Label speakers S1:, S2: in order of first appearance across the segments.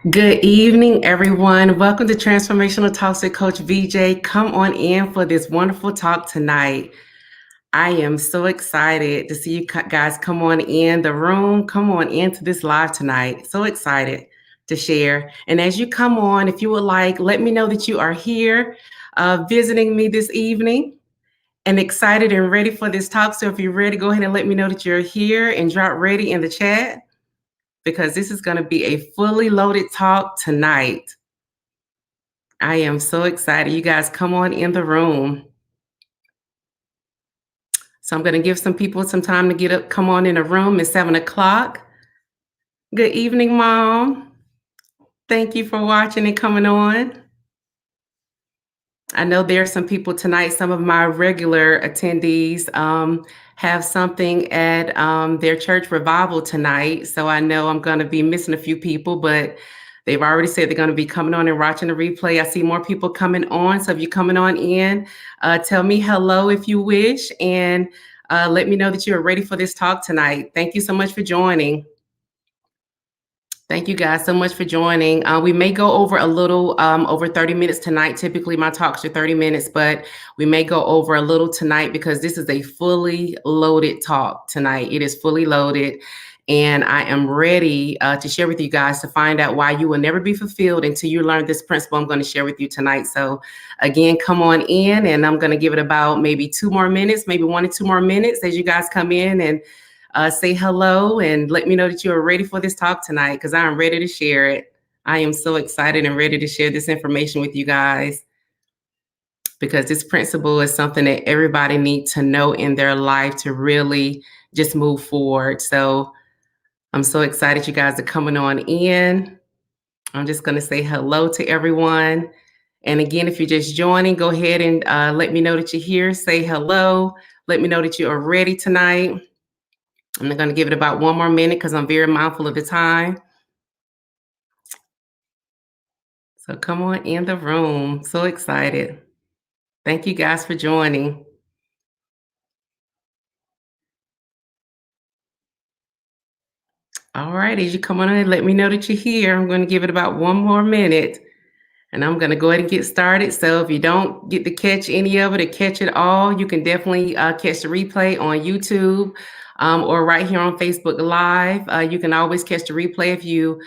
S1: Good evening, everyone. Welcome to Transformational Talks with Coach VJ. Come on in for this wonderful talk tonight. I am so excited to see you guys come on in the room. Come on into this live tonight. So excited to share. And as you come on, if you would like, let me know that you are here visiting me this evening and excited and ready for this talk. So if you're ready, go ahead and let me know that you're here and drop ready in the chat, because this is going to be a fully loaded talk tonight. I am so excited. You guys come on in the room. So I'm going to give some people some time to get up, come on in the room. It's 7 o'clock. Good evening, Mom. Thank you for watching and coming on. I know there are some people tonight, some of my regular attendees have something at their church revival tonight. So I know I'm going to be missing a few people, but they've already said they're going to be coming on and watching the replay. I see more people coming on. So if you're coming on in, tell me hello if you wish, and let me know that you're ready for this talk tonight. Thank you so much for joining. Thank you guys so much for joining. We may go over a little over 30 minutes tonight. Typically my talks are 30 minutes, but we may go over a little tonight because this is a fully loaded talk tonight. It is fully loaded. And I am ready to share with you guys to find out why you will never be fulfilled until you learn this principle I'm going to share with you tonight. So again, come on in, and I'm going to give it about maybe 2 more minutes, maybe 1 or 2 more minutes as you guys come in and say hello and let me know that you are ready for this talk tonight, because I am ready to share it. I am so excited and ready to share this information with you guys, because this principle is something that everybody needs to know in their life to really just move forward. So I'm so excited you guys are coming on in. I'm just going to say hello to everyone. And again, if you're just joining, go ahead and let me know that you're here. Say hello. Let me know that you are ready tonight. I'm going to give it about 1 more minute because I'm very mindful of the time. So come on in the room. So excited. Thank you guys for joining. All right, as you come on in, let me know that you're here. I'm going to give it about 1 more minute, and I'm going to go ahead and get started. So if you don't get to catch any of it or catch it all, you can definitely catch the replay on YouTube or right here on Facebook Live. You can always catch the replay if you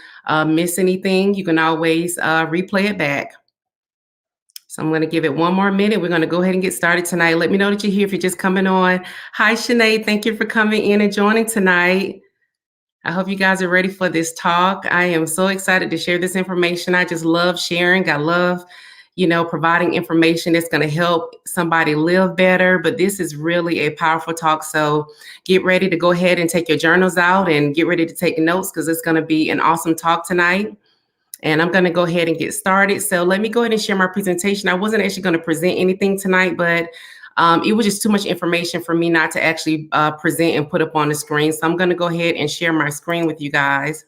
S1: miss anything. You can always replay it back. So I'm going to give it 1 more minute. We're going to go ahead and get started tonight. Let me know that you're here if you're just coming on. Hi, Sinead. Thank you for coming in and joining tonight. I hope you guys are ready for this talk. I am so excited to share this information. I just love sharing. I love, providing information that's going to help somebody live better. But this is really a powerful talk. So get ready to go ahead and take your journals out and get ready to take notes, because it's going to be an awesome talk tonight. And I'm going to go ahead and get started. So let me go ahead and share my presentation. I wasn't actually going to present anything tonight, but it was just too much information for me not to actually present and put up on the screen. So I'm going to go ahead and share my screen with you guys.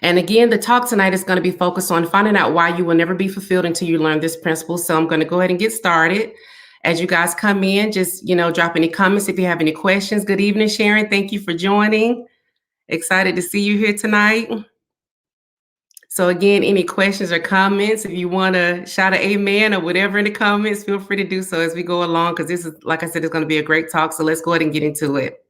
S1: And again, the talk tonight is going to be focused on finding out why you will never be fulfilled until you learn this principle. So I'm going to go ahead and get started. As you guys come in, just, drop any comments if you have any questions. Good evening, Sharon. Thank you for joining. Excited to see you here tonight. So again, any questions or comments, if you want to shout an amen or whatever in the comments, feel free to do so as we go along, because this is, like I said, it's going to be a great talk. So let's go ahead and get into it.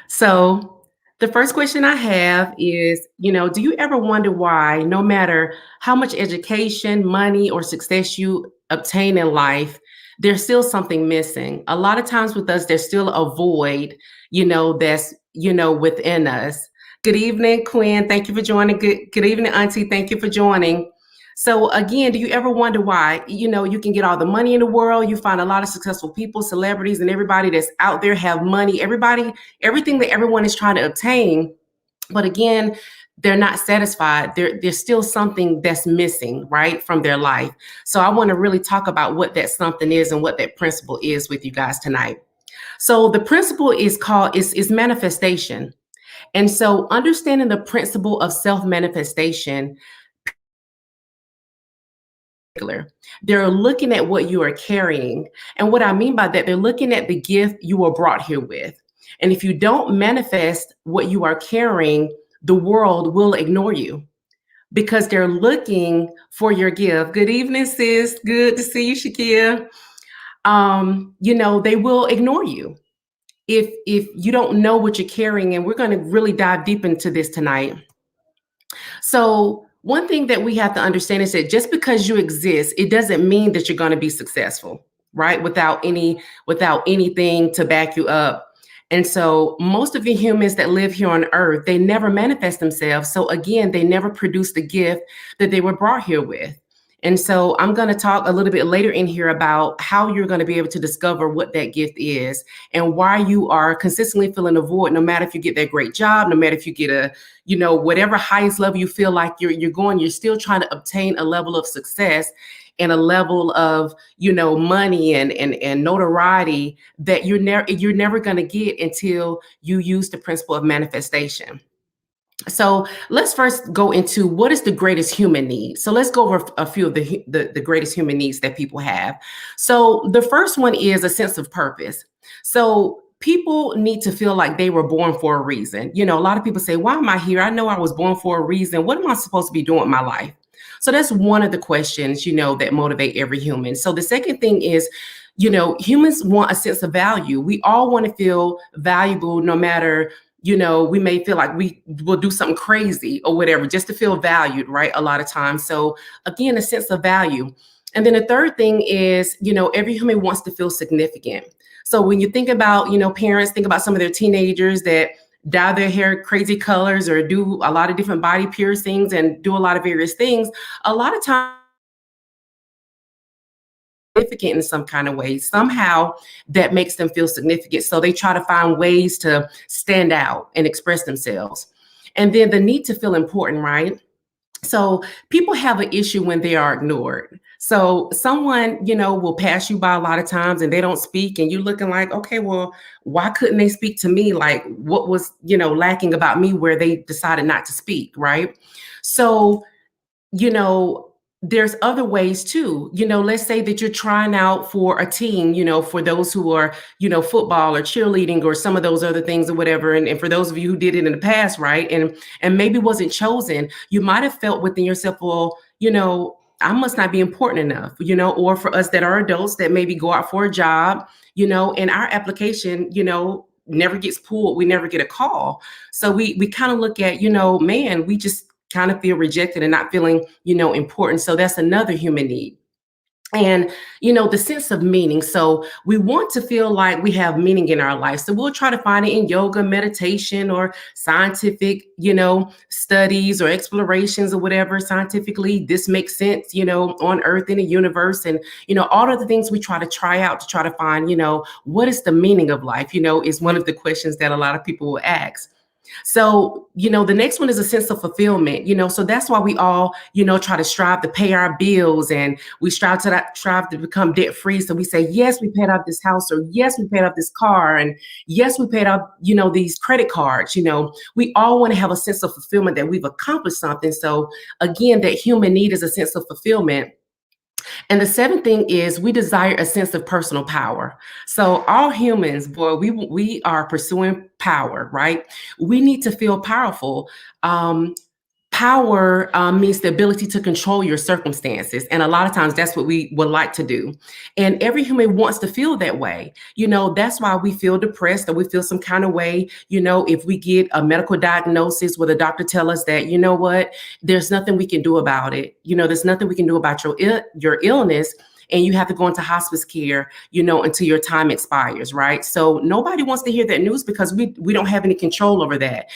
S1: So the first question I have is, do you ever wonder why, no matter how much education, money, or success you obtain in life, there's still something missing? A lot of times with us, there's still a void, that's, within us. Good evening, Quinn. Thank you for joining. Good evening, Auntie. Thank you for joining. So again, do you ever wonder why, you can get all the money in the world, you find a lot of successful people, celebrities, and everybody that's out there have money, everything that everyone is trying to obtain. But again, they're not satisfied. There's still something that's missing, right, from their life. So I want to really talk about what that something is and what that principle is with you guys tonight. So the principle is called is manifestation. And so understanding the principle of self-manifestation, they're looking at what you are carrying. And what I mean by that, they're looking at the gift you were brought here with. And if you don't manifest what you are carrying, the world will ignore you because they're looking for your gift. Good evening, sis. Good to see you, Shakia. They will ignore you if you don't know what you're carrying, and we're going to really dive deep into this tonight. So, one thing that we have to understand is that just because you exist, it doesn't mean that you're going to be successful, right? Without anything to back you up. And so, most of the humans that live here on earth, they never manifest themselves. So again, they never produce the gift that they were brought here with. And so I'm going to talk a little bit later in here about how you're going to be able to discover what that gift is and why you are consistently feeling a void, no matter if you get that great job, no matter if you get whatever highest level you feel like you're going, you're still trying to obtain a level of success and a level of money and notoriety that you're never going to get until you use the principle of manifestation. So let's first go into what is the greatest human need. So let's go over a few of the greatest human needs that people have. So the first one is a sense of purpose. So people need to feel like they were born for a reason. A lot of people say, why am I here? I know I was born for a reason. What am I supposed to be doing with my life? So that's one of the questions, that motivate every human. So the second thing is, humans want a sense of value. We all want to feel valuable, no matter we may feel like we will do something crazy or whatever just to feel valued, right? A lot of times. So again, a sense of value. And then the third thing is, every human wants to feel significant. So when you think about, parents, think about some of their teenagers that dye their hair crazy colors or do a lot of different body piercings and do a lot of various things. A lot of times, significant in some kind of way, somehow that makes them feel significant. So they try to find ways to stand out and express themselves. And then the need to feel important, right? So people have an issue when they are ignored. So someone, will pass you by a lot of times and they don't speak and you're looking like, okay, well, why couldn't they speak to me? Like what was, lacking about me where they decided not to speak, right? So you know, there's other ways too. Let's say that you're trying out for a team, for those who are, football or cheerleading or some of those other things or whatever. And for those of you who did it in the past, right? And maybe wasn't chosen, you might have felt within yourself, well, I must not be important enough, or for us that are adults that maybe go out for a job, and our application, never gets pulled, we never get a call. So we kind of look at, man, we just kind of feel rejected and not feeling, important. So that's another human need. And, the sense of meaning. So we want to feel like we have meaning in our life. So we'll try to find it in yoga, meditation, or scientific, studies or explorations or whatever. Scientifically, this makes sense, on earth, in the universe. And, all of the things we try out to try to find, what is the meaning of life, is one of the questions that a lot of people will ask. So, the next one is a sense of fulfillment, so that's why we all, try to strive to pay our bills and we strive to become debt free. So we say, yes, we paid off this house, or yes, we paid off this car, and yes, we paid off, these credit cards. We all want to have a sense of fulfillment that we've accomplished something. So again, that human need is a sense of fulfillment. And the seventh thing is we desire a sense of personal power. So all humans, boy, we are pursuing power, right? We need to feel powerful. Power means the ability to control your circumstances. And a lot of times that's what we would like to do. And every human wants to feel that way. That's why we feel depressed or we feel some kind of way, if we get a medical diagnosis where the doctor tell us that, what, there's nothing we can do about it. There's nothing we can do about your illness. And you have to go into hospice care, until your time expires, right? So nobody wants to hear that news because we don't have any control over that,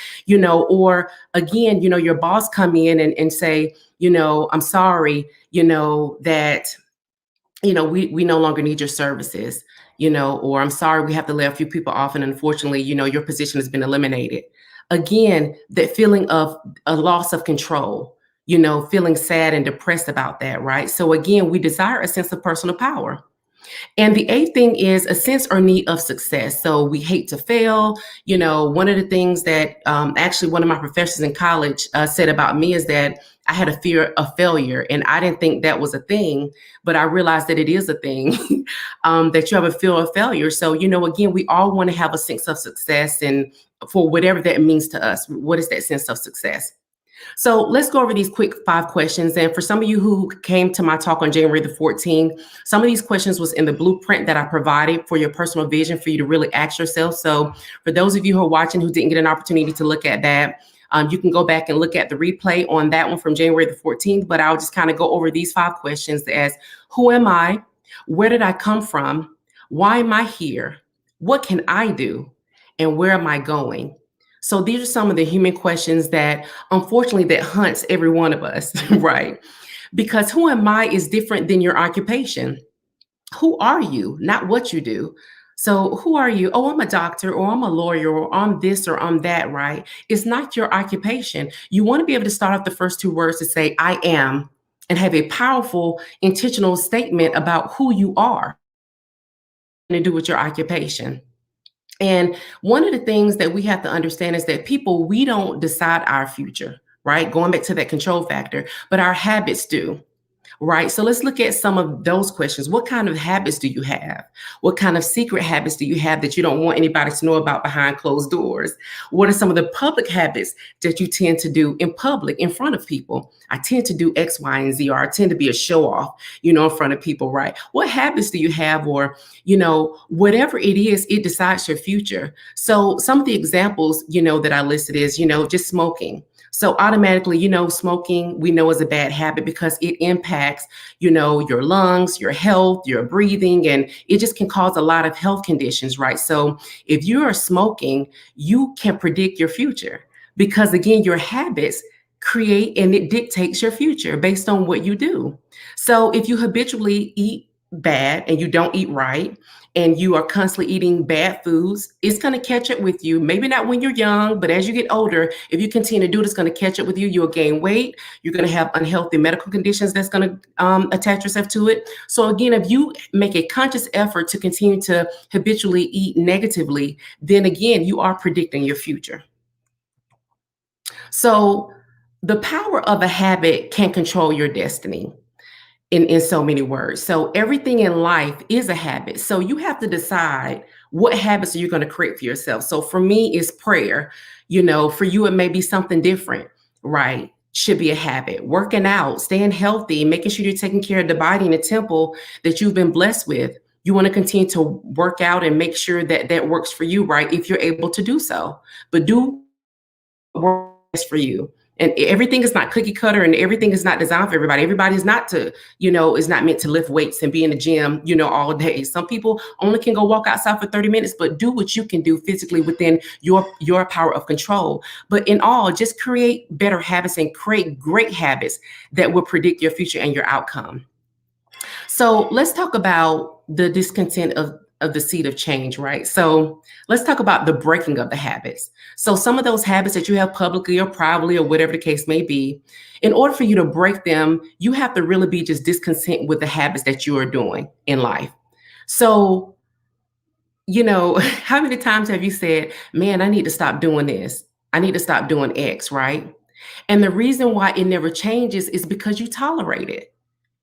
S1: or again, your boss come in and say, I'm sorry, that, we no longer need your services, or I'm sorry, we have to lay a few people off. And unfortunately, your position has been eliminated. Again, that feeling of a loss of control, feeling sad and depressed about that, right? So again, we desire a sense of personal power. And the eighth thing is a sense or need of success. So we hate to fail. One of the things that actually one of my professors in college said about me is that I had a fear of failure. And I didn't think that was a thing, but I realized that it is a thing, that you have a fear of failure. So, again, we all want to have a sense of success and for whatever that means to us. What is that sense of success? So let's go over these quick 5 questions. And for some of you who came to my talk on January the 14th, some of these questions was in the blueprint that I provided for your personal vision for you to really ask yourself. So for those of you who are watching who didn't get an opportunity to look at that, you can go back and look at the replay on that one from January the 14th. But I'll just kind of go over these 5 questions as who am I? Where did I come from? Why am I here? What can I do? And where am I going? So these are some of the human questions that unfortunately that hunts every one of us, right? Because who am I is different than your occupation. Who are you? Not what you do. So who are you? Oh, I'm a doctor, or I'm a lawyer, or I'm this, or I'm that, right? It's not your occupation. You want to be able to start off the first 2 words to say, I am, and have a powerful, intentional statement about who you are and to do with your occupation. And one of the things that we have to understand is that people, we don't decide our future, right? Going back to that control factor, but our habits do. Right. So let's look at some of those questions. What kind of habits do you have? What kind of secret habits do you have that you don't want anybody to know about behind closed doors? What are some of the public habits that you tend to do in public, in front of people? I tend to do X, Y, and Z, or I tend to be a show off, in front of people, right? What habits do you have? Or, whatever it is, it decides your future. So some of the examples, that I listed is, just smoking. So automatically, smoking we know is a bad habit because it impacts, your lungs, your health, your breathing, and it just can cause a lot of health conditions, right? So if you are smoking, you can predict your future because again, your habits create and it dictates your future based on what you do. So if you habitually eat bad and you don't eat right, and you are constantly eating bad foods, it's going to catch up with you. Maybe not when you're young, but as you get older, if you continue to do it, it's going to catch up with you. You'll gain weight. You're going to have unhealthy medical conditions that's going to attach yourself to it. So again, if you make a conscious effort to continue to habitually eat negatively, then again, you are predicting your future. So the power of a habit can control your destiny in so many words. So everything in life is a habit. So you have to decide what habits are you going to create for yourself. So for me, it's prayer. For you, it may be something different, right? Should be a habit. Working out, staying healthy, making sure you're taking care of the body and the temple that you've been blessed with. You want to continue to work out and make sure that that works for you, right? If you're able to do so, but do what works for you. And everything is not cookie cutter and everything is not designed for everybody. Everybody is not is not meant to lift weights and be in the gym, all day. Some people only can go walk outside for 30 minutes, but do what you can do physically within your power of control. But in all, just create better habits and create great habits that will predict your future and your outcome. So let's talk about the discontent of the seed of change, right? So let's talk about the breaking of the habits. So some of those habits that you have publicly or privately or whatever the case may be, in order for you to break them, you have to really be just discontent with the habits that you are doing in life. So, how many times have you said, man, I need to stop doing this. I need to stop doing X, right? And the reason why it never changes is because you tolerate it.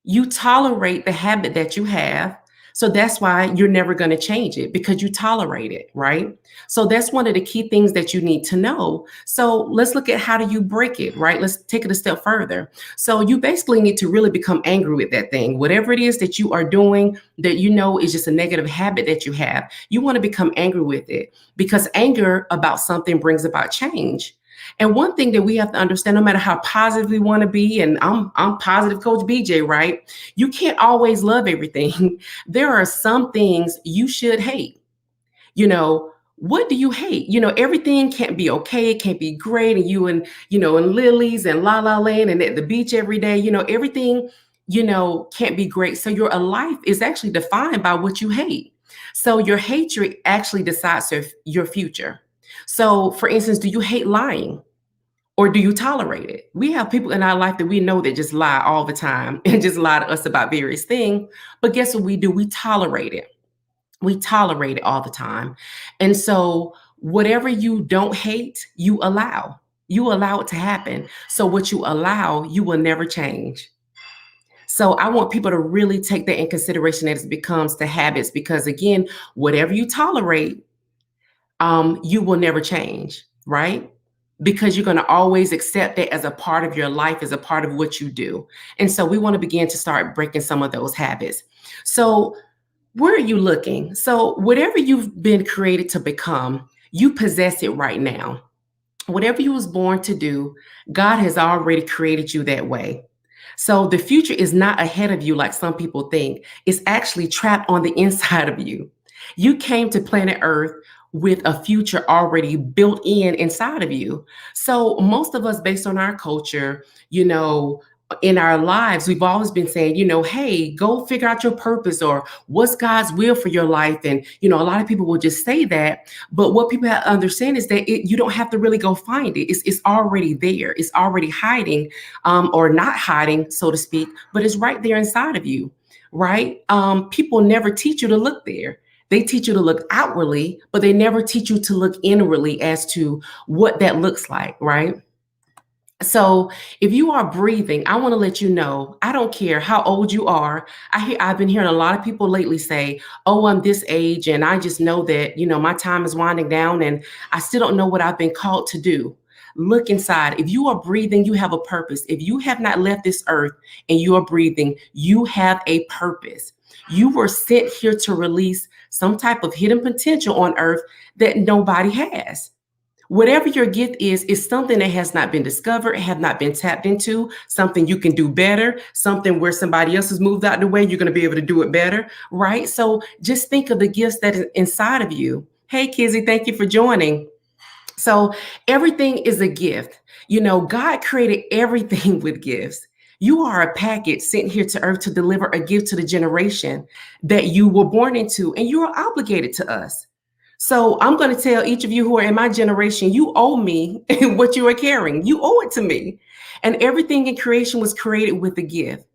S1: You tolerate the habit that you have. So that's why you're never going to change it because you tolerate it, right? So that's one of the key things that you need to know. So let's look at how do you break it, right? Let's take it a step further. So you basically need to really become angry with that thing. Whatever it is that you are doing that is just a negative habit that you have, you want to become angry with it because anger about something brings about change. And one thing that we have to understand, no matter how positive we want to be, and I'm positive Coach BJ, right? You can't always love everything. There are some things you should hate. What do you hate? Everything can't be okay. It can't be great. And and lilies and la la land and at the beach every day, everything, can't be great. So your life is actually defined by what you hate. So your hatred actually decides your future. So for instance, do you hate lying? or do you tolerate it? We have people in our life that we know that just lie all the time and just lie to us about various things. But guess what we do? We tolerate it. We tolerate it all the time. And so, whatever you don't hate, you allow. You allow it to happen. So, what you allow, you will never change. So I want people to really take that in consideration as it becomes the habits, because again, whatever you tolerate, you will never change, right? Because you're going to always accept it as a part of your life, as a part of what you do. And so we want to begin to start breaking some of those habits. So where are you looking? So whatever you've been created to become, you possess it right now. Whatever you was born to do, God has already created you that way. So the future is not ahead of you like some people think. It's actually trapped on the inside of you. You came to planet Earth with a future already built in inside of you. So most of us, based on our culture, in our lives, we've always been saying, hey, go figure out your purpose, or what's God's will for your life. And, a lot of people will just say that. But what people have to understand is that you don't have to really go find it. It's already there. It's already hiding, or not hiding, so to speak, but it's right there inside of you, right? People never teach you to look there. They teach you to look outwardly, but they never teach you to look inwardly as to what that looks like, right? So if you are breathing, I want to let you know, I don't care how old you are. I've been hearing a lot of people lately say, oh, I'm this age and I just know that, my time is winding down and I still don't know what I've been called to do. Look inside. If you are breathing, you have a purpose. If you have not left this earth and you are breathing, you have a purpose. You were sent here to release some type of hidden potential on earth that nobody has. Whatever your gift is something that has not been discovered, have not been tapped into, something you can do better, something where somebody else has moved out of the way, you're going to be able to do it better, right? So just think of the gifts that is inside of you. Hey, Kizzy, thank you for joining. So everything is a gift. God created everything with gifts. You are a package sent here to earth to deliver a gift to the generation that you were born into, and you are obligated to us. So I'm going to tell each of you who are in my generation, you owe me what you are carrying. You owe it to me. And everything in creation was created with a gift.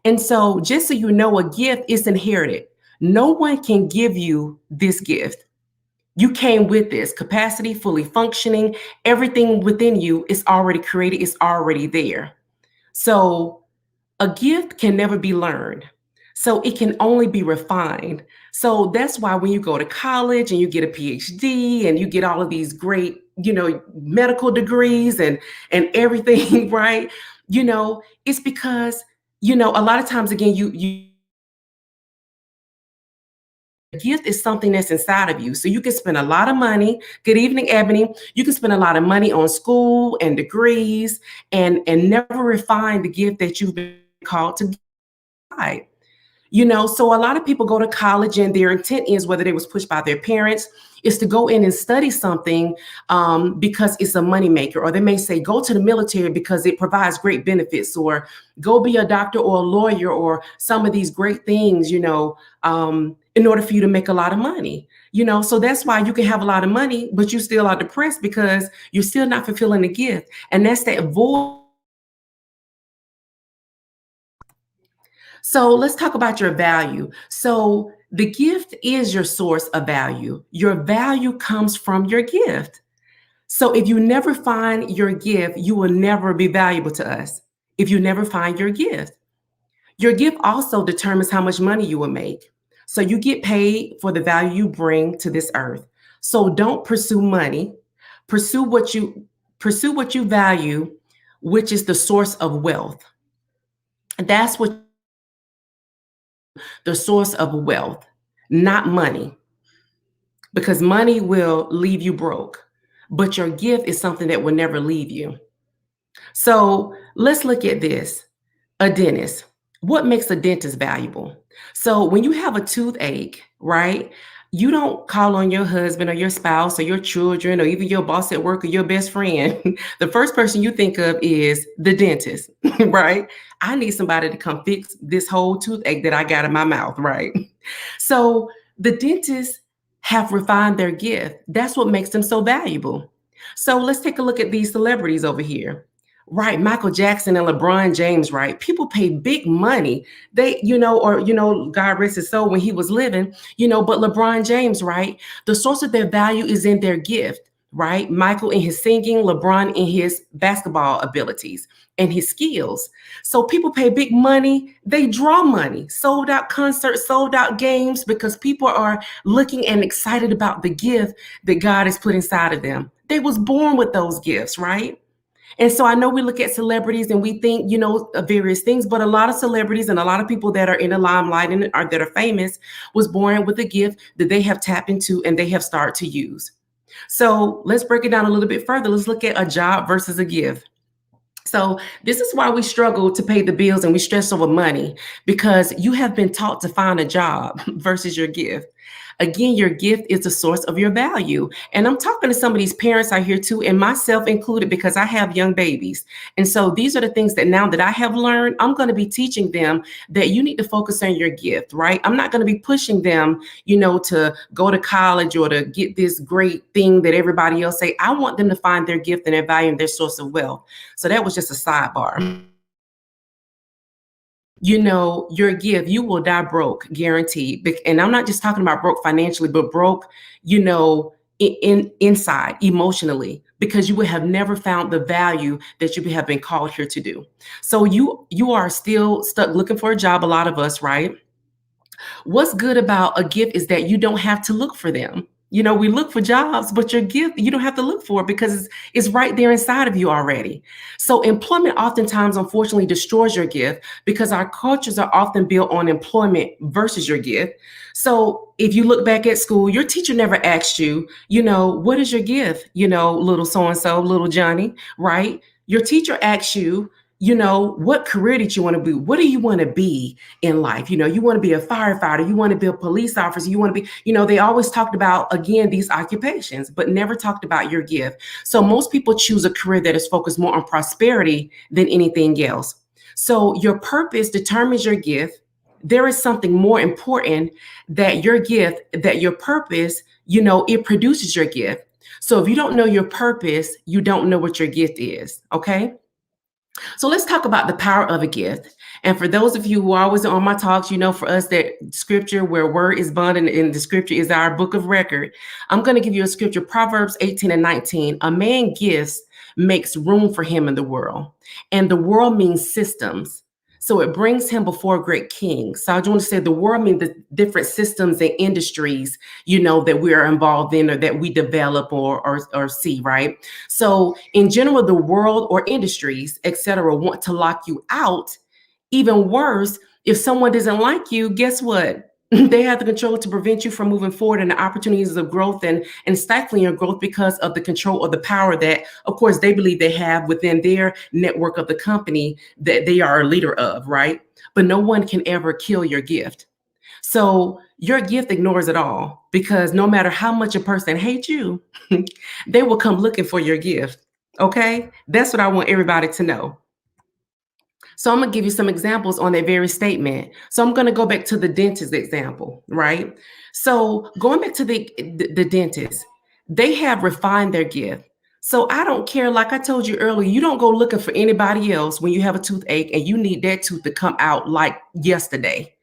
S1: And so just so you know, a gift is inherited. No one can give you this gift. You came with this capacity, fully functioning. Everything within you is already created, it's already there. So a gift can never be learned. So it can only be refined. So that's why when you go to college and you get a PhD and you get all of these great, medical degrees and everything, right? It's because, a lot of times again, you gift is something that's inside of you. So you can spend a lot of money. Good evening, Ebony. You can spend a lot of money on school and degrees and never refine the gift that you've been called to give. So a lot of people go to college and their intent is, whether they was pushed by their parents, is to go in and study something because it's a moneymaker. Or they may say, go to the military because it provides great benefits, or go be a doctor or a lawyer or some of these great things, in order for you to make a lot of money. So that's why you can have a lot of money, but you still are depressed because you're still not fulfilling the gift. And that's that void. So let's talk about your value. So the gift is your source of value. Your value comes from your gift. So if you never find your gift, you will never be valuable to us. If you never find your gift also determines how much money you will make. So you get paid for the value you bring to this earth. So don't pursue money. Pursue what you value, which is the source of wealth. That's what the source of wealth, not money, because money will leave you broke, but your gift is something that will never leave you. So let's look at this. A dentist. What makes a dentist valuable? So when you have a toothache, right? You don't call on your husband or your spouse or your children or even your boss at work or your best friend. The first person you think of is the dentist, right? I need somebody to come fix this whole toothache that I got in my mouth, right? So the dentists have refined their gift. That's what makes them so valuable. So let's take a look at these celebrities over here. Right, Michael Jackson and LeBron James, right? People pay big money. They, God rest his soul when he was living, but LeBron James, right? The source of their value is in their gift, right? Michael in his singing, LeBron in his basketball abilities and his skills. So people pay big money, they draw money, sold out concerts, sold out games because people are looking and excited about the gift that God has put inside of them. They was born with those gifts, right? And so I know we look at celebrities and we think, various things, but a lot of celebrities and a lot of people that are in the limelight and are that are famous was born with a gift that they have tapped into and they have started to use. So let's break it down a little bit further. Let's look at a job versus a gift. So this is why we struggle to pay the bills and we stress over money, because you have been taught to find a job versus your gift. Again, your gift is the source of your value. And I'm talking to some of these parents out here too, and myself included, because I have young babies. And so these are the things that now that I have learned, I'm going to be teaching them that you need to focus on your gift, right? I'm not going to be pushing them, to go to college or to get this great thing that everybody else say. I want them to find their gift and their value and their source of wealth. So that was just a sidebar. Your gift, you will die broke, guaranteed. And I'm not just talking about broke financially, but broke, inside, emotionally, because you would have never found the value that you have been called here to do. So you are still stuck looking for a job, a lot of us, right? What's good about a gift is that you don't have to look for them. We look for jobs, but your gift, you don't have to look for it because it's right there inside of you already. So employment oftentimes, unfortunately, destroys your gift because our cultures are often built on employment versus your gift. So if you look back at school, your teacher never asked you, what is your gift? Little so-and-so, little Johnny, right? Your teacher asks you, what career did you want to be? What do you want to be in life? You want to be a firefighter, you want to be a police officer, you want to be, they always talked about, again, these occupations, but never talked about your gift. So most people choose a career that is focused more on prosperity than anything else. So your purpose determines your gift. There is something more important that your gift, that your purpose, it produces your gift. So if you don't know your purpose, you don't know what your gift is. Okay. So let's talk about the power of a gift. And for those of you who are always on my talks, for us that scripture where word is bond and the scripture is our book of record. I'm going to give you a scripture, Proverbs 18:19. A man gives, makes room for him in the world. And the world means systems. So it brings him before a great king. So I just want to say the world means the different systems and industries, that we are involved in or that we develop or see, right? So in general, the world or industries, et cetera, want to lock you out. Even worse, if someone doesn't like you, guess what? They have the control to prevent you from moving forward and the opportunities of growth and stifling your growth because of the control or the power that, of course, they believe they have within their network of the company that they are a leader of, right? But no one can ever kill your gift. So your gift ignores it all because no matter how much a person hates you, they will come looking for your gift. Okay? That's what I want everybody to know. So I'm going to give you some examples on that very statement. So I'm going to go back to the dentist example, right? So going back to the dentist, they have refined their gift. So I don't care, like I told you earlier, you don't go looking for anybody else when you have a toothache and you need that tooth to come out like yesterday,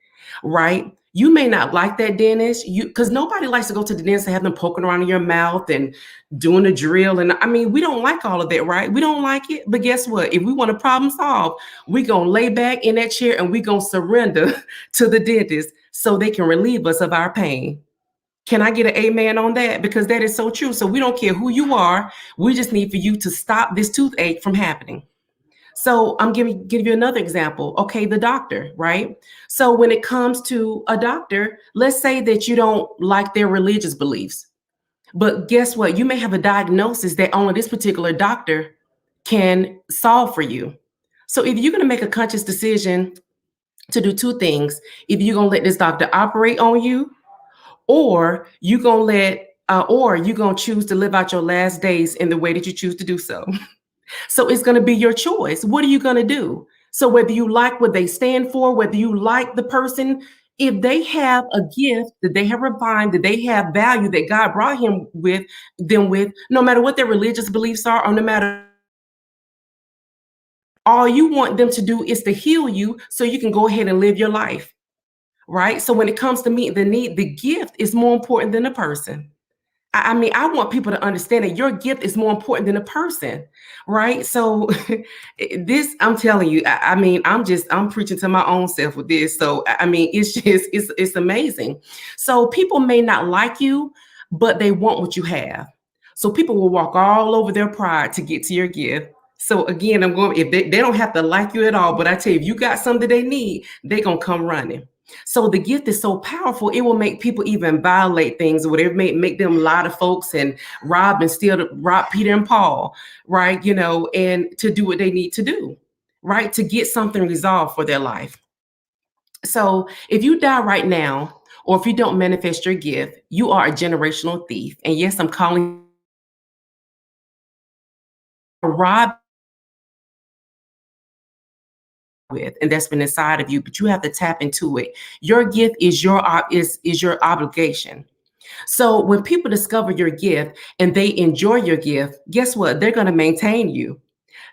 S1: right? You may not like that dentist, because nobody likes to go to the dentist and have them poking around in your mouth and doing a drill. And I mean, we don't like all of that, right? We don't like it. But guess what? If we want a problem solved, we gonna lay back in that chair and we gonna surrender to the dentist so they can relieve us of our pain. Can I get an amen on that? Because that is so true. So we don't care who you are. We just need for you to stop this toothache from happening. So I'm give you another example. Okay, the doctor, right? So when it comes to a doctor, let's say that you don't like their religious beliefs. But guess what? You may have a diagnosis that only this particular doctor can solve for you. So if you're going to make a conscious decision to do two things, if you're going to let this doctor operate on you, or you're going to or you're going to choose to live out your last days in the way that you choose to do so. So it's going to be your choice. What are you going to do? So whether you like what they stand for, whether you like the person, If they have a gift that they have refined, that they have value that God brought him with them with, no matter what their religious beliefs are, or no matter, all you want them to do is to heal you so you can go ahead and live your life, right? So when it comes to me, the gift is more important than the person. I mean, I want people to understand that your gift is more important than a person, right? So this, I'm telling you, I mean, I'm preaching to my own self with this. So I mean, it's just it's amazing. So people may not like you, but they want what you have. So people will walk all over their pride to get to your gift. So again, I'm going, if they don't have to like you at all, but I tell you, if you got something they need, they're gonna come running. So the gift is so powerful, it will make people even violate things, or whatever, make them lie to folks and rob and steal, to rob Peter and Paul, right? You know, and to do what they need to do, right? To get something resolved for their life. So if you die right now, or if you don't manifest your gift, you are a generational thief. And yes, I'm calling rob with, and that's been inside of you, but you have to tap into it. Your gift is is your obligation. So when people discover your gift and they enjoy your gift, guess what? They're going to maintain you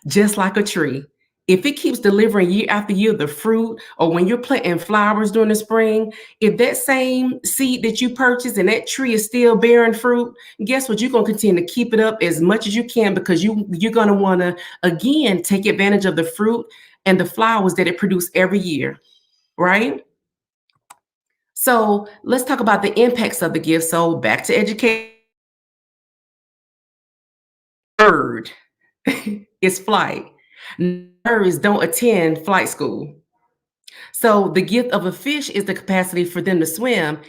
S1: just like a tree. If it keeps delivering year after year the fruit, or when you're planting flowers during the spring, if that same seed that you purchased and that tree is still bearing fruit, guess what? You're going to continue to keep it up as much as you can, because you're going to want to again take advantage of the fruit and the flowers that it produces every year, right? So let's talk about the impacts of the gift. So back to education. Bird is flight. Birds don't attend flight school. So the gift of a fish is the capacity for them to swim.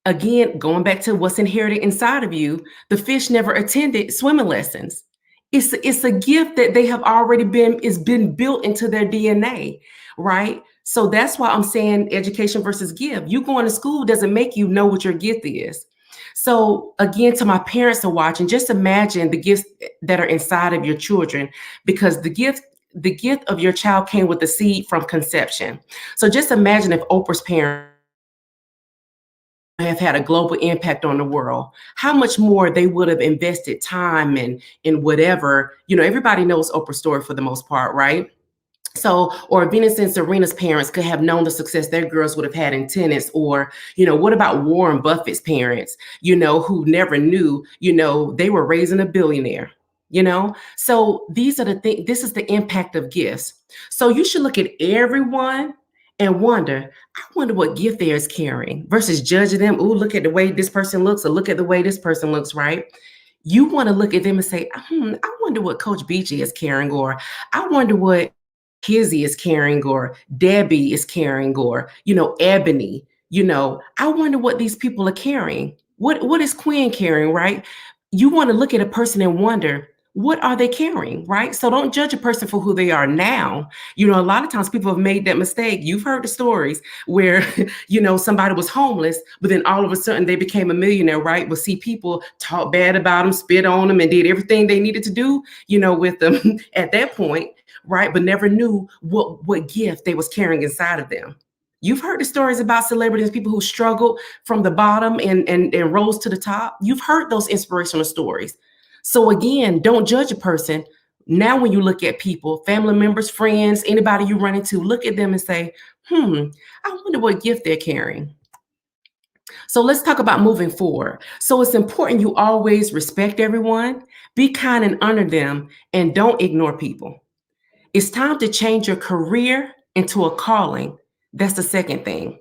S1: Again, going back to what's inherited inside of you, the fish never attended swimming lessons. It's a gift that they have already been built into their DNA, right? So that's why I'm saying education versus gift. You going to school doesn't make you know what your gift is. So again, to my parents are watching, just imagine the gifts that are inside of your children, because the gift of your child came with the seed from conception. So just imagine if Oprah's parents have had a global impact on the world, how much more they would have invested time and in whatever, everybody knows Oprah's story for the most part, right? So, or Venus and Serena's parents could have known the success their girls would have had in tennis. Or, what about Warren Buffett's parents, who never knew, they were raising a billionaire, So these are the things, this is the impact of gifts. So you should look at everyone and I wonder what gift they're carrying, versus judging them. Oh, look at the way this person looks, or look at the way this person looks, right? You want to look at them and say, I wonder what Coach Beachy is carrying, or I wonder what Kizzy is carrying, or Debbie is carrying, or Ebony. I wonder what these people are carrying. What is Quinn carrying, right? You want to look at a person and wonder, what are they carrying, right? So don't judge a person for who they are now. A lot of times people have made that mistake. You've heard the stories where somebody was homeless, but then all of a sudden they became a millionaire, right? We'll see people talk bad about them, spit on them, and did everything they needed to do, with them at that point, right? But never knew what gift they was carrying inside of them. You've heard the stories about celebrities, people who struggled from the bottom and rose to the top. You've heard those inspirational stories. So again, don't judge a person. Now, when you look at people, family members, friends, anybody you run into, look at them and say, I wonder what gift they're carrying. So let's talk about moving forward. So it's important you always respect everyone, be kind and honor them, and don't ignore people. It's time to change your career into a calling. That's the second thing.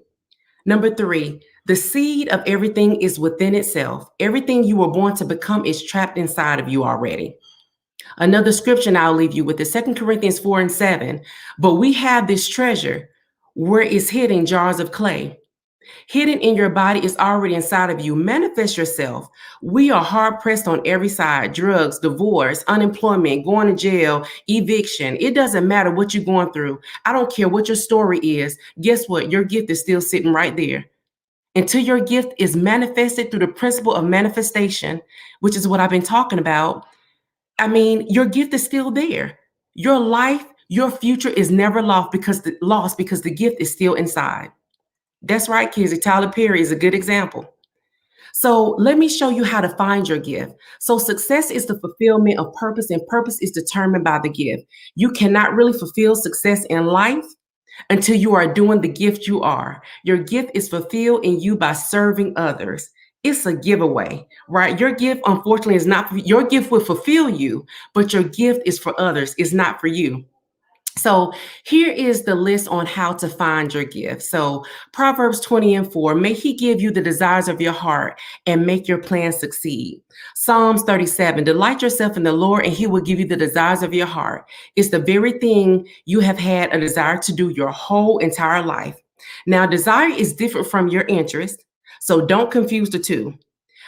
S1: Number 3, the seed of everything is within itself. Everything you were born to become is trapped inside of you already. Another scripture I'll leave you with is 2 Corinthians 4:7. But we have this treasure where it's hidden jars of clay. Hidden in your body is already inside of you. Manifest yourself. We are hard pressed on every side: drugs, divorce, unemployment, going to jail, eviction. It doesn't matter what you're going through. I don't care what your story is. Guess what? Your gift is still sitting right there. Until your gift is manifested through the principle of manifestation, which is what I've been talking about, I mean, your gift is still there. Your life, your future is never lost because the gift is still inside. That's right, Kizzy. Tyler Perry is a good example. So let me show you how to find your gift. So success is the fulfillment of purpose, and purpose is determined by the gift. You cannot really fulfill success in life until you are doing the gift you are. Your gift is fulfilled in you by serving others. It's a giveaway, right? Your gift, unfortunately, is not your gift will fulfill you, but your gift is for others, it's not for you. So here is the list on how to find your gift. So Proverbs 20:4, may he give you the desires of your heart and make your plans succeed. Psalms 37, delight yourself in the Lord and he will give you the desires of your heart. It's the very thing you have had a desire to do your whole entire life. Now, desire is different from your interest. So don't confuse the two.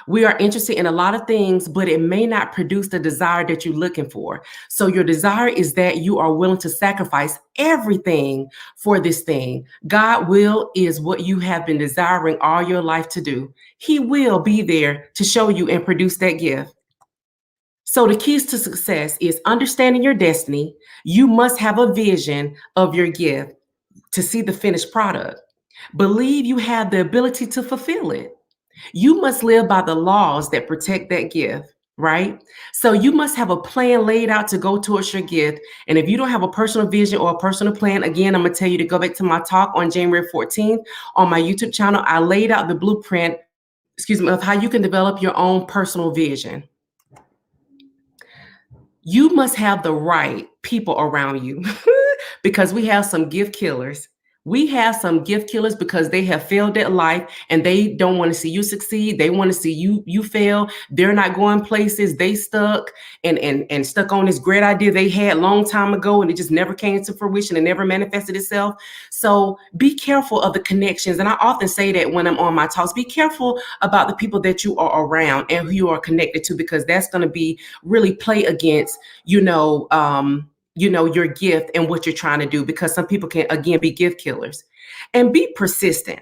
S1: We are interested in a lot of things, but it may not produce the desire that you're looking for. So your desire is that you are willing to sacrifice everything for this thing. God will is what you have been desiring all your life to do. He will be there to show you and produce that gift. So the keys to success is understanding your destiny. You must have a vision of your gift to see the finished product. Believe you have the ability to fulfill it. You must live by the laws that protect that gift, right? So you must have a plan laid out to go towards your gift. And if you don't have a personal vision or a personal plan, again, I'm going to tell you to go back to my talk on January 14th on my YouTube channel. I laid out the blueprint, of how you can develop your own personal vision. You must have the right people around you because we have some gift killers. We have some gift killers because they have failed at life and they don't want to see you succeed. They want to see you fail. They're not going places. They stuck and stuck on this great idea they had a long time ago and it just never came to fruition and never manifested itself. So be careful of the connections. And I often say that when I'm on my talks, be careful about the people that you are around and who you are connected to, because that's going to be really play against, your gift and what you're trying to do, because some people can again be gift killers. And be persistent.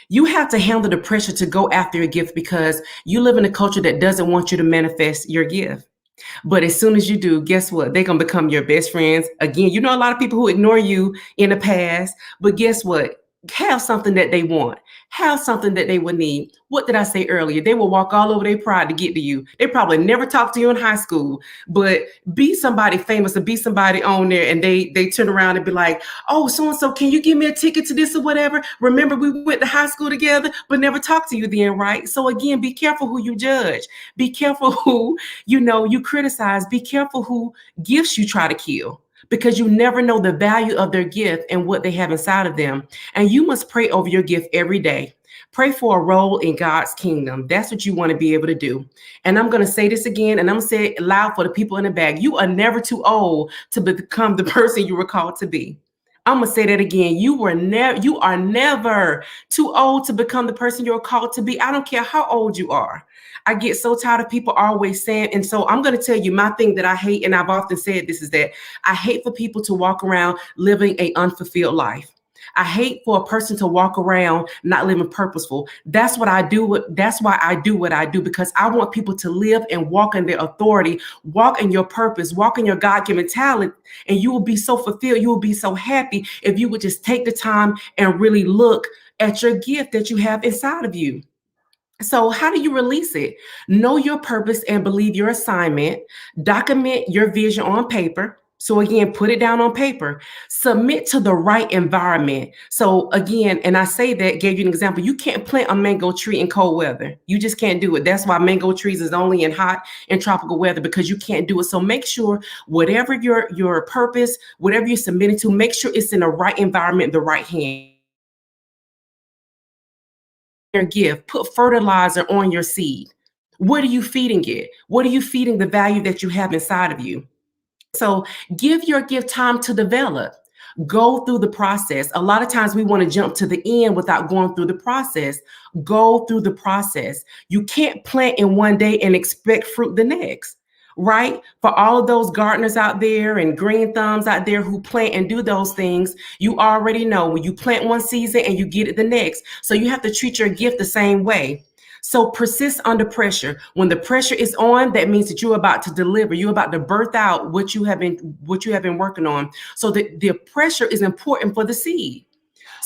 S1: You have to handle the pressure to go after your gift because you live in a culture that doesn't want you to manifest your gift. But as soon as you do, guess what? They're going to become your best friends. Again, you know, a lot of people who ignore you in the past, but guess what? Have something that they want. Have something that they would need. What did I say earlier? They will walk all over their pride to get to you. They probably never talked to you in high school, but be somebody famous and be somebody on there, and they turn around and be like, oh, so-and-so, can you give me a ticket to this or whatever? Remember, we went to high school together, but never talked to you then, right? So again, be careful who you judge. Be careful who, you criticize. Be careful who gifts you try to kill, because you never know the value of their gift and what they have inside of them. And you must pray over your gift every day. Pray for a role in God's kingdom. That's what you want to be able to do. And I'm going to say this again, and I'm going to say it loud for the people in the back. You are never too old to become the person you were called to be. I'm going to say that again. You are never too old to become the person you're called to be. I don't care how old you are. I get so tired of people always saying, and so I'm going to tell you my thing that I hate, and I've often said this, is that I hate for people to walk around living an unfulfilled life. I hate for a person to walk around not living purposeful. That's what I do. That's why I do what I do, because I want people to live and walk in their authority, walk in your purpose, walk in your God-given talent, and you will be so fulfilled. You will be so happy if you would just take the time and really look at your gift that you have inside of you. So how do you release it? Know your purpose and believe your assignment. Document your vision on paper. So again, put it down on paper. Submit to the right environment. So again, and I say that, gave you an example. You can't plant a mango tree in cold weather. You just can't do it. That's why mango trees is only in hot and tropical weather, because you can't do it. So make sure whatever your purpose, whatever you're submitting to, make sure it's in the right environment, the right hand. Your gift, put fertilizer on your seed. What are you feeding it? What are you feeding the value that you have inside of you? So give your gift time to develop. Go through the process. A lot of times we want to jump to the end without going through the process. Go through the process. You can't plant in one day and expect fruit the next, right? For all of those gardeners out there and green thumbs out there who plant and do those things, you already know when you plant one season and you get it the next. So you have to treat your gift the same way. So persist under pressure. When the pressure is on, that means that you're about to deliver. You're about to birth out what you have been working on. So the pressure is important for the seed.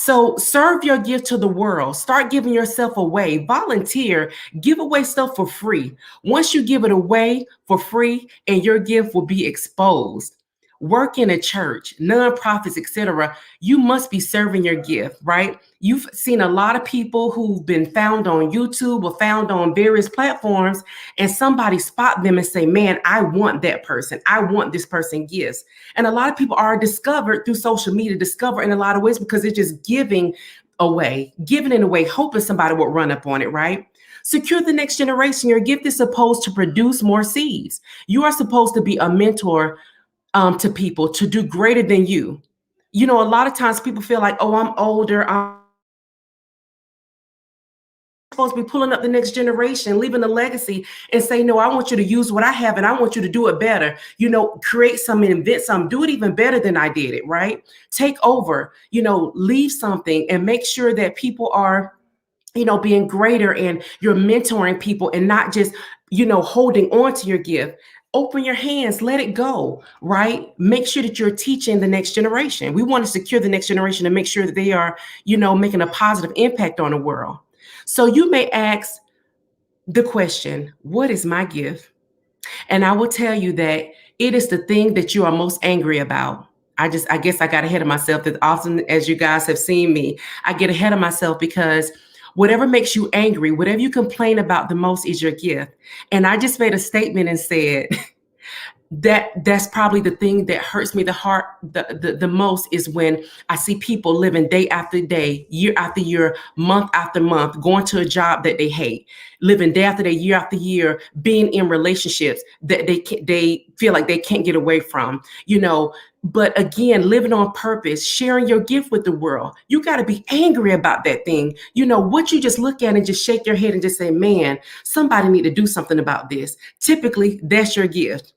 S1: So serve your gift to the world. Start giving yourself away. Volunteer. Give away stuff for free. Once you give it away for free, and your gift will be exposed. Work in a church, nonprofits, etc. You must be serving your gift, right? You've seen a lot of people who've been found on YouTube or found on various platforms, and somebody spot them and say, "Man, I want that person. I want this person gifts." And a lot of people are discovered through social media, discovered in a lot of ways because they're just giving it away, hoping somebody will run up on it, right? Secure the next generation. Your gift is supposed to produce more seeds. You are supposed to be a mentor to people to do greater than you. You know, a lot of times people feel like, oh, I'm older. I'm supposed to be pulling up the next generation, leaving a legacy, and say, no, I want you to use what I have and I want you to do it better. You know, create something, invent something, do it even better than I did it, right? Take over, you know, leave something and make sure that people are, you know, being greater and you're mentoring people and not just, you know, holding on to your gift. Open your hands, let it go, right? Make sure that you're teaching the next generation. We want to secure the next generation and make sure that they are, you know, making a positive impact on the world. So you may ask the question, what is my gift? And I will tell you that it is the thing that you are most angry about. I guess I got ahead of myself. As often as you guys have seen me, I get ahead of myself because whatever makes you angry, whatever you complain about the most is your gift. And I just made a statement and said, that's probably the thing that hurts me the most is when I see people living day after day, year after year, month after month, going to a job that they hate, living day after day, year after year, being in relationships that they feel like they can't get away from, you know. But again, living on purpose, sharing your gift with the world, you got to be angry about that thing. You know, what you just look at and just shake your head and just say, man, somebody need to do something about this. Typically, that's your gift.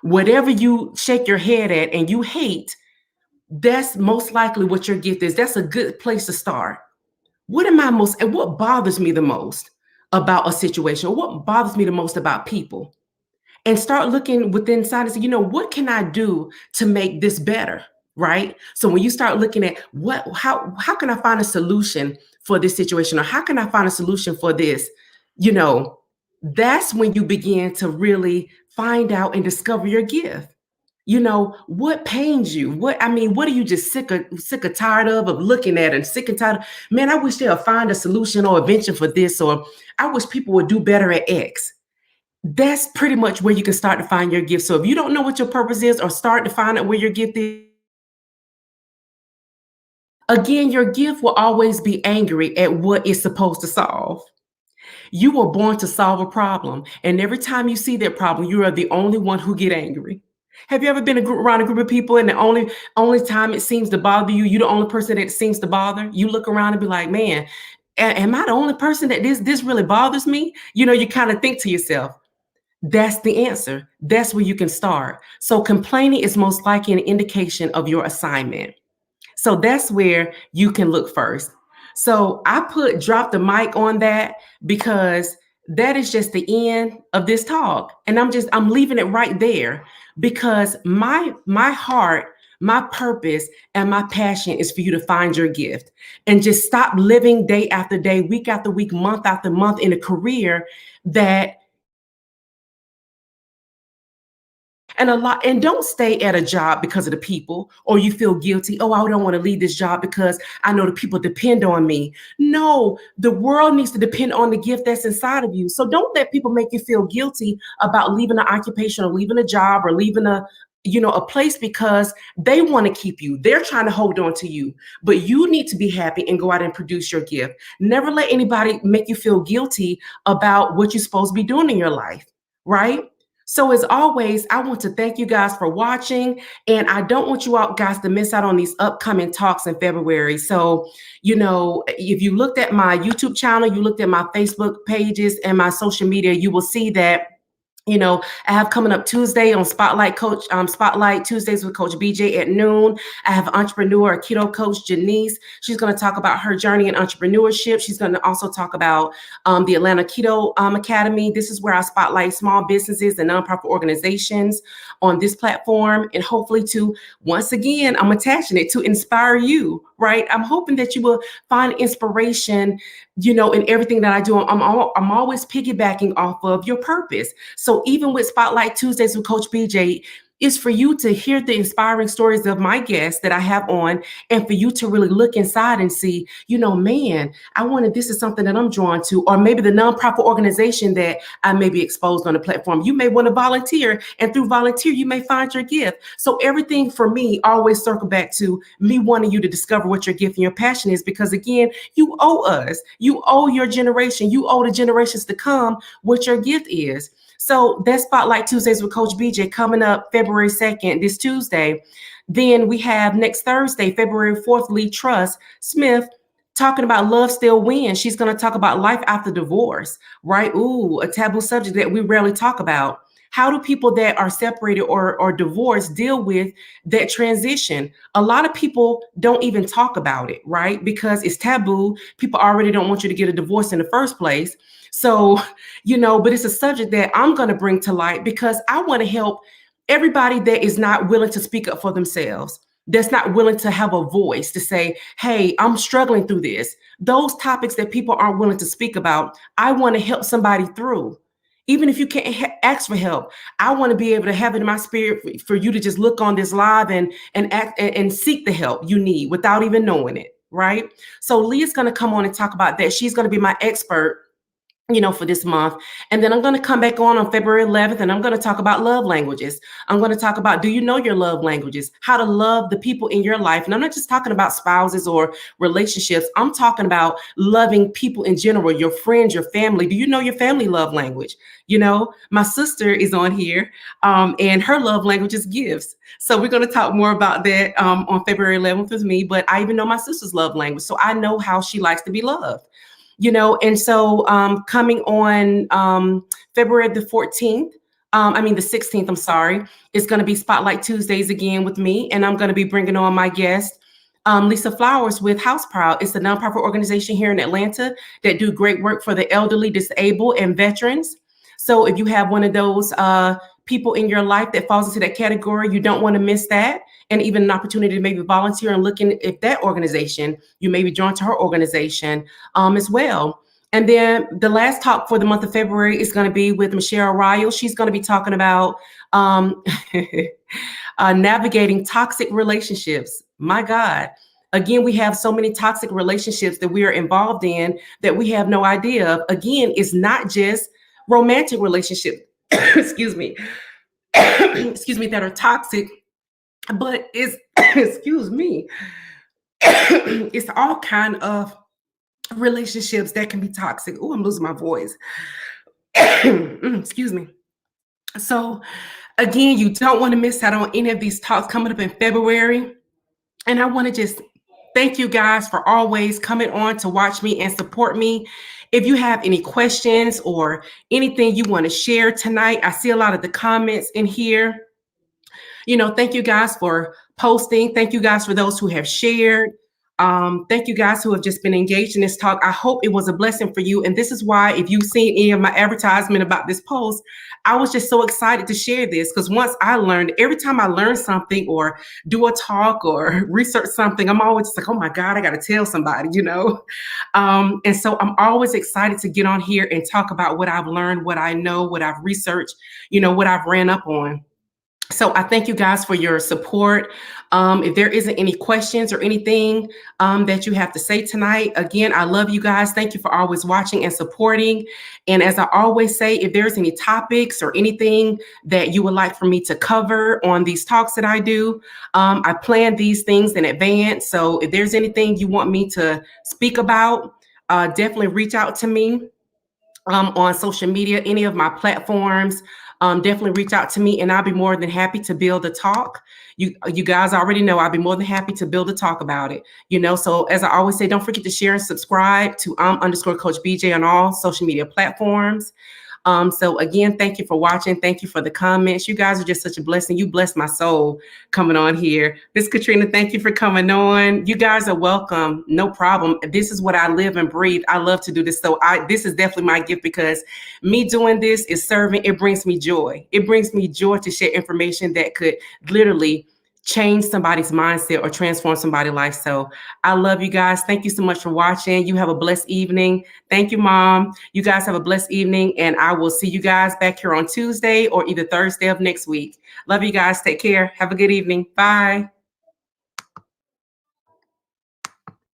S1: Whatever you shake your head at and you hate, that's most likely what your gift is. That's a good place to start. What am I most, and what bothers me the most about a situation? Or what bothers me the most about people? And start looking within inside and say, you know, what can I do to make this better? Right. So when you start looking at how can I find a solution for this situation? Or how can I find a solution for this? You know, that's when you begin to really find out and discover your gift. You know, what pains you? What are you just sick of tired of looking at and sick and tired of, man, I wish they'll find a solution or invention for this, or I wish people would do better at X. That's pretty much where you can start to find your gift. So if you don't know what your purpose is or start to find out where your gift is, again, your gift will always be angry at what it's supposed to solve. You were born to solve a problem, and every time you see that problem, you are the only one who get angry. Have you ever been around a group of people and the only time it seems to bother you, you're the only person that it seems to bother? You look around and be like, man, am I the only person that this really bothers me? You know, you kind of think to yourself, that's the answer. That's where you can start. So complaining is most likely an indication of your assignment. So that's where you can look first. So I put drop the mic on that because that is just the end of this talk. And I'm leaving it right there because my heart, my purpose, and my passion is for you to find your gift and just stop living day after day, week after week, month after month in a career that and don't stay at a job because of the people or you feel guilty. Oh, I don't want to leave this job because I know the people depend on me. No, the world needs to depend on the gift that's inside of you. So don't let people make you feel guilty about leaving an occupation or leaving a job or leaving a place because they want to keep you. They're trying to hold on to you, but you need to be happy and go out and produce your gift. Never let anybody make you feel guilty about what you're supposed to be doing in your life, right? So as always, I want to thank you guys for watching, and I don't want you all guys to miss out on these upcoming talks in February. So, you know, if you looked at my YouTube channel, you looked at my Facebook pages and my social media, you will see that, you know, I have coming up Tuesday on Spotlight Tuesdays with Coach BJ at noon. I have entrepreneur, a keto coach, Janice. She's going to talk about her journey in entrepreneurship. She's going to also talk about the Atlanta Keto Academy. This is where I spotlight small businesses and nonprofit organizations on this platform. And hopefully once again, I'm attaching it to inspire you, right? I'm hoping that you will find inspiration, in everything that I do. I'm always piggybacking off of your purpose. So even with Spotlight Tuesdays with Coach BJ, is for you to hear the inspiring stories of my guests that I have on, and for you to really look inside and see, man, this is something that I'm drawn to, or maybe the nonprofit organization that I may be exposed on the platform. You may want to volunteer, and through volunteer, you may find your gift. So everything for me always circle back to me wanting you to discover what your gift and your passion is, because again, you owe us, you owe your generation, you owe the generations to come what your gift is. So that's Spotlight Tuesdays with Coach BJ coming up February 2nd, this Tuesday. Then we have next Thursday, February 4th, Lee Truss Smith talking about Love Still Wins. She's going to talk about life after divorce, right? Ooh, a taboo subject that we rarely talk about. How do people that are separated or divorced deal with that transition? A lot of people don't even talk about it, right? Because it's taboo. People already don't want you to get a divorce in the first place. So, but it's a subject that I'm going to bring to light because I want to help everybody that is not willing to speak up for themselves, that's not willing to have a voice to say, hey, I'm struggling through this. Those topics that people aren't willing to speak about, I want to help somebody through. Even if you can't ask for help, I want to be able to have it in my spirit for you to just look on this live and act and seek the help you need without even knowing it, right? So Leah's going to come on and talk about that. She's going to be my expert, for this month. And then I'm going to come back on February 11th, and I'm going to talk about love languages. I'm going to talk about, do you know your love languages? How to love the people in your life. And I'm not just talking about spouses or relationships. I'm talking about loving people in general, your friends, your family. Do you know your family love language? My sister is on here, and her love language is gifts. So we're going to talk more about that on February 11th with me. But I even know my sister's love language. So I know how she likes to be loved. And so coming on February the 14th, the 16th, I'm sorry, it's going to be Spotlight Tuesdays again with me. And I'm going to be bringing on my guest, Lisa Flowers with House Proud. It's a nonprofit organization here in Atlanta that do great work for the elderly, disabled, and veterans. So if you have one of those people in your life that falls into that category, you don't want to miss that. And even an opportunity to maybe volunteer and look in at that organization, you may be drawn to her organization as well. And then the last talk for the month of February is going to be with Michelle Ryle. She's going to be talking about navigating toxic relationships. My God. Again, we have so many toxic relationships that we are involved in that we have no idea of. Again, it's not just romantic relationships, excuse me, that are toxic, but it's, excuse me, it's all kind of relationships that can be toxic. Oh, I'm losing my voice. Excuse me. So again, you don't want to miss out on any of these talks coming up in February. And I want to just thank you guys for always coming on to watch me and support me. If you have any questions or anything you want to share tonight, I see a lot of the comments in here. Thank you guys for posting. Thank you guys for those who have shared. Thank you guys who have just been engaged in this talk. I hope it was a blessing for you. And this is why, if you've seen any of my advertisement about this post, I was just so excited to share this, because once I learned, every time I learn something or do a talk or research something, I'm always like, oh my God, I got to tell somebody, and so I'm always excited to get on here and talk about what I've learned, what I know, what I've researched, what I've ran up on. So I thank you guys for your support. If there isn't any questions or anything that you have to say tonight, again, I love you guys. Thank you for always watching and supporting. And as I always say, if there's any topics or anything that you would like for me to cover on these talks that I do, I plan these things in advance. So if there's anything you want me to speak about, definitely reach out to me on social media, any of my platforms. Definitely reach out to me, and I'll be more than happy to build a talk. You guys already know I'll be more than happy to build a talk about it. So as I always say, don't forget to share and subscribe to _Coach BJ on all social media platforms. So again, thank you for watching. Thank you for the comments. You guys are just such a blessing. You bless my soul coming on here. Miss Katrina, thank you for coming on. You guys are welcome. No problem. This is what I live and breathe. I love to do this. So this is definitely my gift, because me doing this is serving. It brings me joy. It brings me joy to share information that could literally change somebody's mindset or transform somebody's life. So I love you guys. Thank you so much for watching. You have a blessed evening. Thank you, Mom. You guys have a blessed evening, and I will see you guys back here on Tuesday or either Thursday of next week. Love you guys. Take care. Have a good evening. Bye.